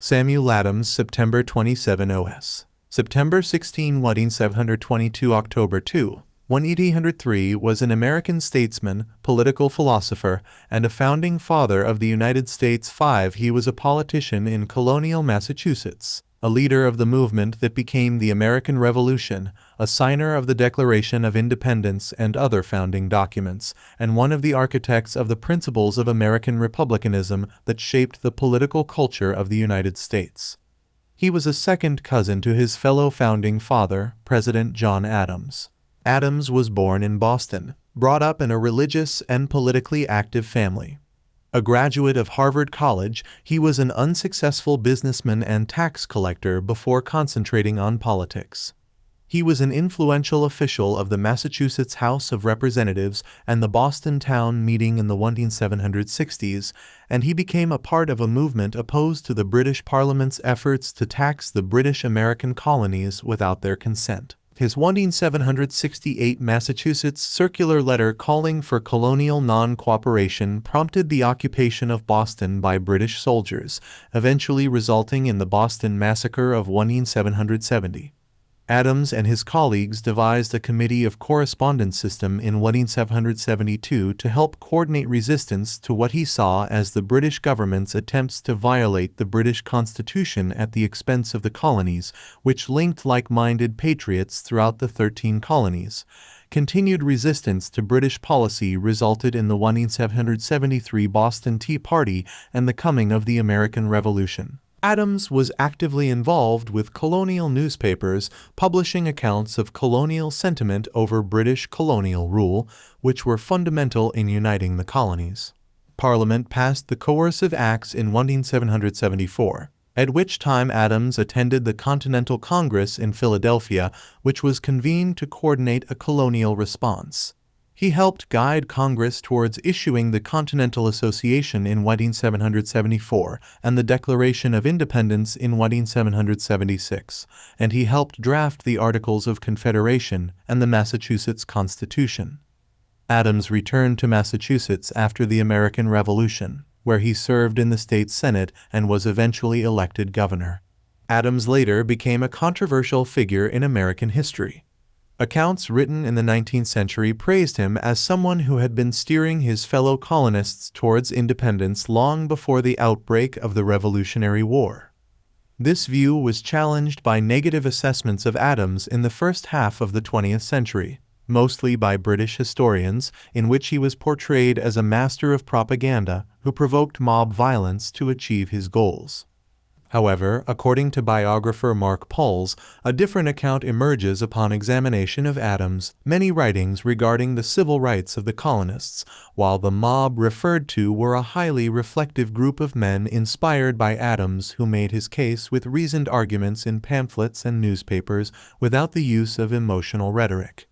Samuel Adams, September 27 OS. September 16 1722 October 2. 1803 was an American statesman, political philosopher, and a founding father of the United States. 5. He was a politician in colonial Massachusetts, a leader of the movement that became the American Revolution, a signer of the Declaration of Independence and other founding documents, and one of the architects of the principles of American republicanism that shaped the political culture of the United States. He was a second cousin to his fellow founding father, President John Adams. Adams was born in Boston, brought up in a religious and politically active family. A graduate of Harvard College, he was an unsuccessful businessman and tax collector before concentrating on politics. He was an influential official of the Massachusetts House of Representatives and the Boston Town Meeting in the 1760s, and he became a part of a movement opposed to the British Parliament's efforts to tax the British American colonies without their consent. His 1768 Massachusetts circular letter calling for colonial non-cooperation prompted the occupation of Boston by British soldiers, eventually resulting in the Boston Massacre of 1770. Adams and his colleagues devised a committee of correspondence system in 1772 to help coordinate resistance to what he saw as the British government's attempts to violate the British Constitution at the expense of the colonies, which linked like-minded patriots throughout the 13 colonies. Continued resistance to British policy resulted in the 1773 Boston Tea Party and the coming of the American Revolution. Adams was actively involved with colonial newspapers, publishing accounts of colonial sentiment over British colonial rule, which were fundamental in uniting the colonies. Parliament passed the Coercive Acts in 1774, at which time Adams attended the Continental Congress in Philadelphia, which was convened to coordinate a colonial response. He helped guide Congress towards issuing the Continental Association in 1774 and the Declaration of Independence in 1776, and he helped draft the Articles of Confederation and the Massachusetts Constitution. Adams returned to Massachusetts after the American Revolution, where he served in the state Senate and was eventually elected governor. Adams later became a controversial figure in American history. Accounts written in the 19th century praised him as someone who had been steering his fellow colonists towards independence long before the outbreak of the Revolutionary War. This view was challenged by negative assessments of Adams in the first half of the 20th century, mostly by British historians, in which he was portrayed as a master of propaganda who provoked mob violence to achieve his goals. However, according to biographer Mark Pauls, a different account emerges upon examination of Adams' many writings regarding the civil rights of the colonists, while the mob referred to were a highly reflective group of men inspired by Adams who made his case with reasoned arguments in pamphlets and newspapers without the use of emotional rhetoric.